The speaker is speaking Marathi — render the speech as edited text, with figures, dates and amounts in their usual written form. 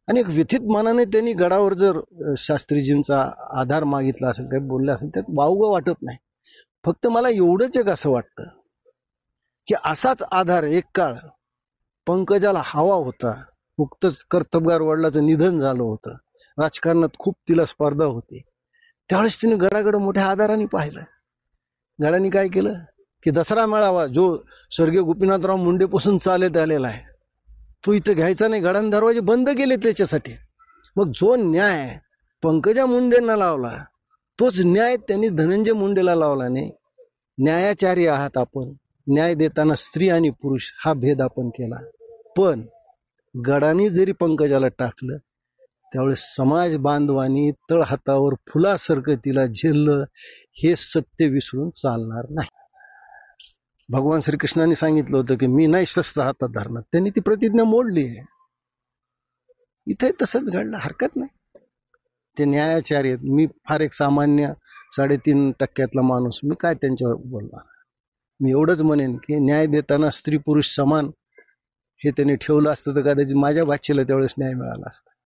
आणि एक व्यथित मनाने त्यांनी गडावर जर शास्त्रीजींचा आधार मागितला असेल, काही बोलले असेल, त्यात वावगं वाटत नाही. फक्त मला एवढंच एक असं वाटतं की असाच आधार एक काळ पंकजाला हवा होता. नुकतंच कर्तबगार वडिलाचं निधन झालं होतं, राजकारणात खूप तिला स्पर्धा होती. त्यावेळेस तिने गडाकडे मोठ्या आधाराने पाहिलं. गडाने काय केलं की दसरा मेळावा जो स्वर्गीय गोपीनाथराव मुंडे पासून चालत आलेला आहे तो इथं घ्यायचा नाही. गडाने दरवाजे बंद केले त्याच्यासाठी. मग जो न्याय पंकजा मुंडेंना लावला तोच न्याय त्यांनी धनंजय मुंडेला लावला नाही. न्यायाचारी आहात आपण, न्याय देताना स्त्री आणि पुरुष हा भेद आपण केला. पण गडाने जरी पंकजाला टाकलं त्यावेळेस समाज बांधवांनी तळहातावर फुलासारखं तिला झेललं. हे सत्य विसरून चालणार नाही. भगवान श्रीकृष्णाने सांगितलं होतं की मी नाही शस्त्र हातात धरणार. त्यांनी ती प्रतिज्ञा मोडली आहे. इथे तसंच घडलं, हरकत नाही. ते न्यायाचार्य आहेत. मी फार एक सामान्य 3.5% माणूस, मी काय त्यांच्यावर बोलणार. मी एवढंच म्हणेन की न्याय देताना स्त्री पुरुष समान हे त्यांनी ठेवलं असतं तर कदाचित माझ्या बादशीला त्यावेळेस न्याय मिळाला असता.